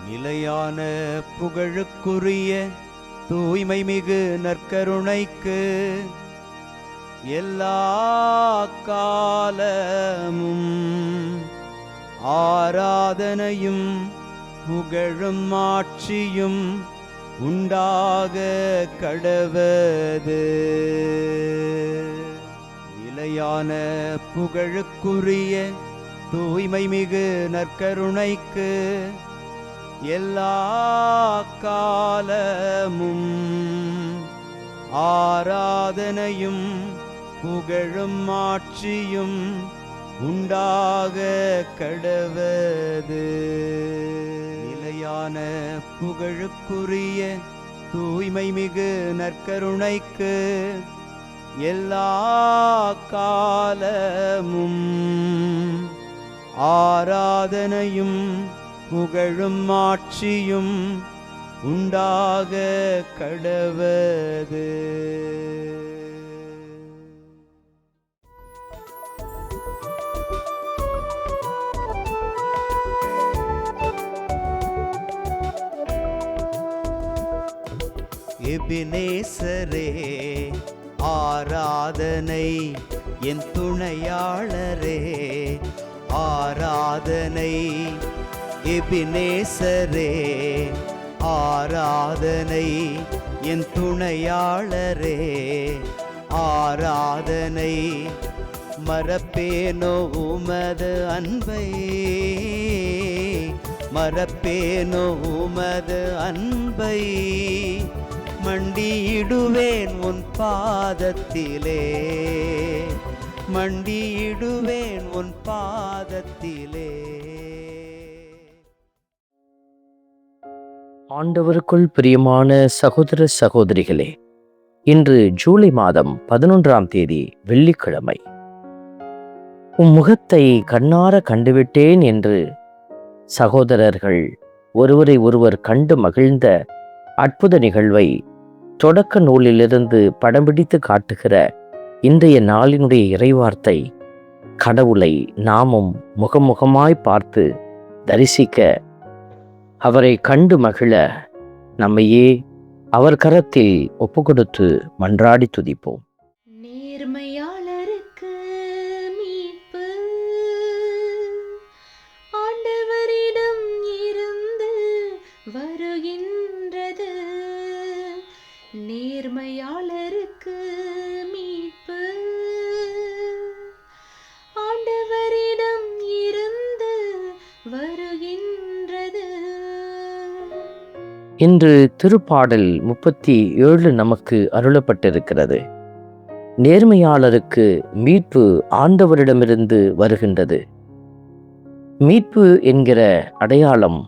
நிலையான புகழுக்குரிய தூய்மை மிகு நற்கருணைக்கு எல்லா காலமும் ஆராதனையும் புகழும் ஆட்சியும் உண்டாக கடவது. நிலையான புகழுக்குரிய தூய்மை மிகு நற்கருணைக்கு எல்லா காலமும் ஆராதனையும் புகழும் ஆட்சியும் உண்டாக கடவது. நிலையான புகழுக்குரிய தூய்மை மிகு நற்கருணைக்கு எல்லா காலமும் ஆராதனையும் புகழும் ஆட்சியும் உண்டாக கடவது. எபினேசரே ஆராதனை, என் துணையாளரே ஆராதனை. எபினேசரே ஆராதனை, என் துணையாளரே ஆராதனை. மறப்பேனோ உமது அன்பை, மறப்பேனோ உமது அன்பை. மண்டியிடுவேன் உன் பாதத்திலே, மண்டியிடுவேன் உன் பாதத்திலே. ஆண்டவருக்குள் பிரியமான சகோதர சகோதரிகளே, இன்று ஜூலை மாதம் 11ஆம் தேதி வெள்ளிக்கிழமை. உம் முகத்தை கண்ணார கண்டுவிட்டேன் என்று சகோதரர்கள் ஒருவரை ஒருவர் கண்டு மகிழ்ந்த அற்புத நிகழ்வை தொடக்க நூலிலிருந்து படம் பிடித்து காட்டுகிற இன்றைய நாளினுடைய இறைவார்த்தை, கடவுளை நாமும் முகமுகமாய் பார்த்து தரிசிக்க, அவரை கண்டு மகிழ நம்மையே அவர் கரத்தில் ஒப்புக்கொடுத்து மன்றாடி துதிப்போம். நேர்மையாளருக்கு மீட்பு ஆண்டவரிடம் இருந்து வருகின்றது. நேர்மையாளருக்கு மீட்பு ஆண்டவரிடம் இருந்து வருகின்றது. இன்று திருப்பாடல் 37 நமக்கு அருளப்பட்டிருக்கிறது. நேர்மையாளருக்கு மீட்பு ஆண்டவரிடமிருந்து வருகின்றது. மீட்பு என்கிற அடையாளம்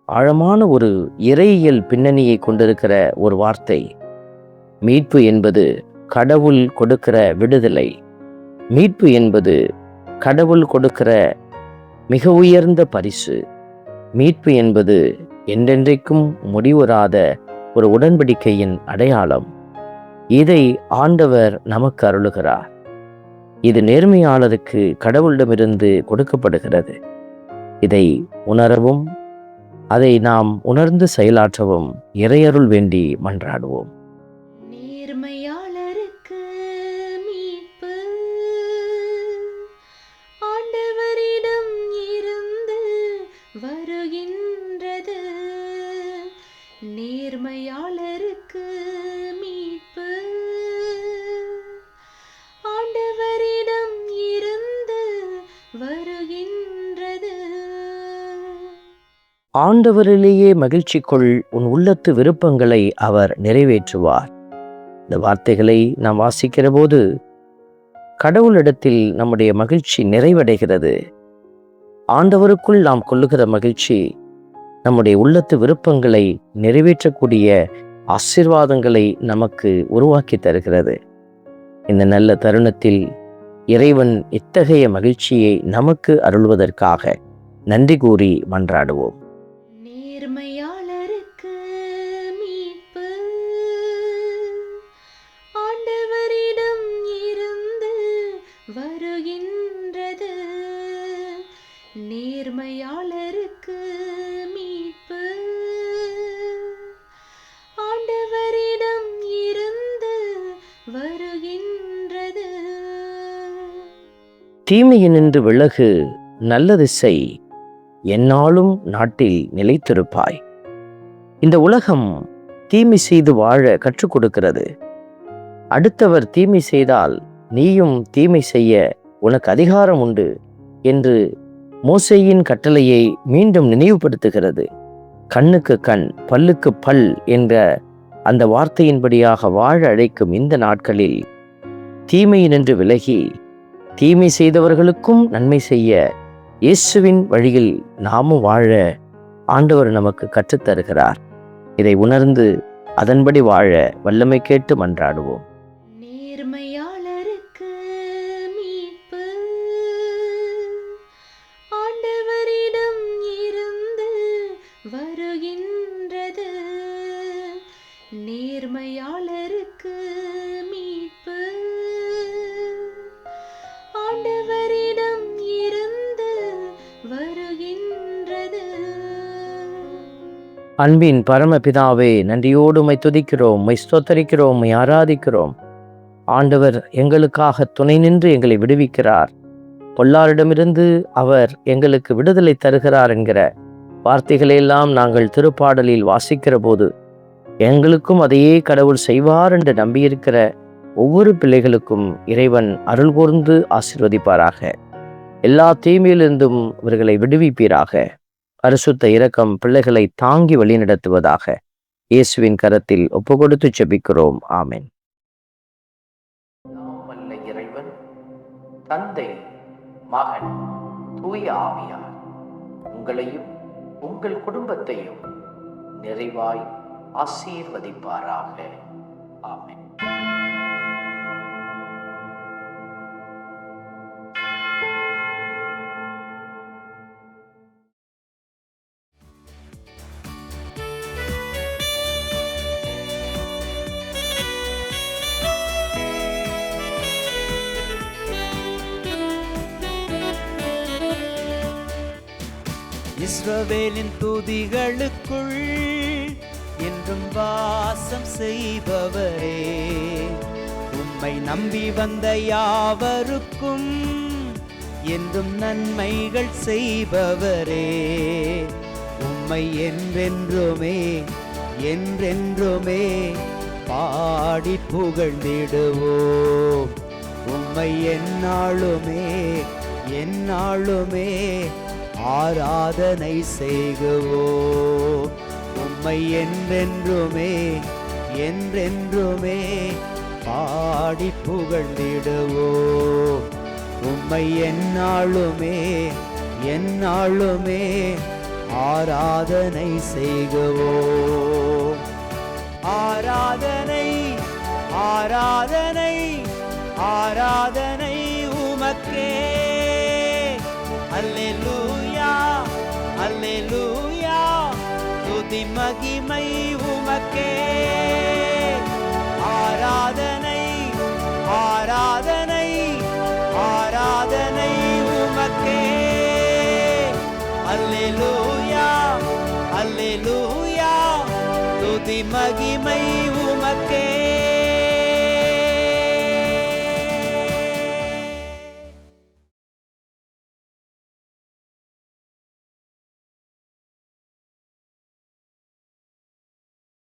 ஆழமான ஒரு இறையியல் பின்னணியை கொண்டிருக்கிற ஒரு வார்த்தை. மீட்பு என்பது கடவுள் கொடுக்கிற விடுதலை. மீட்பு என்பது கடவுள் கொடுக்கிற மிக உயர்ந்த பரிசு. மீட்பு என்பது என்றென்றைக்கும் முடிவுறாத ஒரு உடன்படிக்கையின் அடையாளம். இதை ஆண்டவர் நமக்கு அருளுகிறார். இது நேர்மையாளருக்கு கடவுளிடமிருந்து கொடுக்கப்படுகிறது. இதை உணரவும் அதை நாம் உணர்ந்து செயலாற்றவும் இறையருள் வேண்டி மன்றாடுவோம். நேர்மையாளருக்கு மீட்பு ஆண்டவரிடம் இருந்து வருகின்றது. நேர்மையாளருக்கு மீட்பு ஆண்டவரிடம் இருந்து வருகின்றது. ஆண்டவரிலேயே மகிழ்ச்சி கொள், உன் உள்ளத்து விருப்பங்களை அவர் நிறைவேற்றுவார். இந்த வார்த்தைகளை நாம் வாசிக்கிற போது கடவுளிடத்தில் நம்முடைய மகிழ்ச்சி நிறைவடைகிறது. ஆண்டவருக்குள் நாம் கொள்ளுகிற மகிழ்ச்சி நம்முடைய உள்ளத்து விருப்பங்களை நிறைவேற்றக்கூடிய ஆசீர்வாதங்களை நமக்கு உருவாக்கி தருகிறது. இந்த நல்ல தருணத்தில் இறைவன் இத்தகைய மகிழ்ச்சியை நமக்கு அருள்வதற்காக நன்றி கூறி மன்றாடுவோம். நேர்மையாளருக்கு மீட்பு ஆண்டவரிடம் இருந்து வருகின்றது. நேர்மையாளருக்கு மீட்பு தீமையினின்று விலகு, நல்லது செய், எந்நாளும் நாட்டில் நிலைத்திருப்பாய். இந்த உலகம் தீமை செய்து வாழ கற்றுக் கொடுக்கிறது. அடுத்தவர் தீமை செய்தால் நீயும் தீமை செய்ய உனக்கு அதிகாரம் உண்டு என்று மோசேயின் கட்டளையை மீண்டும் நினைவுபடுத்துகிறது. கண்ணுக்கு கண், பல்லுக்கு பல் என்ற அந்த வார்த்தையின்படியாக வாழ அழைக்கும் இந்த நாட்களில் தீமையினின்று விலகி தீமை செய்தவர்களுக்கும் நன்மை செய்ய இயேசுவின் வழியில் நாமும் வாழ ஆண்டவர் நமக்கு கற்றுத்தருகிறார். இதை உணர்ந்து அதன்படி வாழ வல்லமை கேட்டு மன்றாடுவோம். நேர்மையாளருக்கு மீட்பு ஆண்டவரிடம் இருந்து வருகின்றது. நேர்மையாளருக்கு மீட்பு ஆண்டவரிடம் இருந்து வருகின்றது. அன்பின் பரமபிதாவே, நன்றியோடு உம்மை துதிக்கிறோம், உம்மை ஸ்தோத்தரிக்கிறோம், உம்மை ஆராதிக்கிறோம். ஆண்டவர் எங்களுக்காக துணை நின்று எங்களை விடுவிக்கிறார், பொல்லாரிடமிருந்து அவர் எங்களுக்கு விடுதலை தருகிறார் என்கிற வார்த்தைகளையெல்லாம் நாங்கள் திருப்பாடலில் வாசிக்கிற போது எங்களுக்கும் அதையே கடவுள் செய்வார் என்று நம்பியிருக்கிற ஒவ்வொரு பிள்ளைகளுக்கும் இறைவன் அருள் கூர்ந்து ஆசீர்வதிப்பாராக. எல்லா தீமையிலிருந்தும் இவர்களை விடுவிப்பீராக. பரிசுத்த இரக்கம் பிள்ளைகளை தாங்கி வழிநடத்துவதாக. இயேசுவின் கரத்தில் ஒப்புக்கொடுத்து ஜெபிக்கிறோம். ஆமென். இறைவன் தந்தை, மகன், தூய ஆவியார் உங்களையும் உங்கள் குடும்பத்தையும் நிறைவாய் ஆசீர்வதிப்பாராக. ஆமென். இஸ்ரவேலின் துதிகளுக்குள் என்றும் வாசம் செய்பவரே, உம்மை நம்பி வந்த யாவருக்கும் என்றும் நன்மைகள் செய்பவரே, உம்மை என்றென்றுமே என்றென்றுமே பாடி புகழ்ந்திடுவோம். உம்மை எந்நாளுமே எந்நாளுமே ஆராதனை செய்குவோம். உம்மை என்றென்றுமே என்றென்றுமே பாடி புகழ்ந்திடுவோம். உம்மை எந்நாளுமே எந்நாளுமே ஆராதனை செய்குவோம். ஆராதனை ஆராதனை ஆராதனை உமக்கே. அல்லேலூயா அல்லேலூயா, துதி மகிமை உமக்கே. ஆராதனை ஆராதனை ஆராதனை உமக்கே. அல்லேலூயா அல்லேலூயா, துதி மகிமை உமக்கே.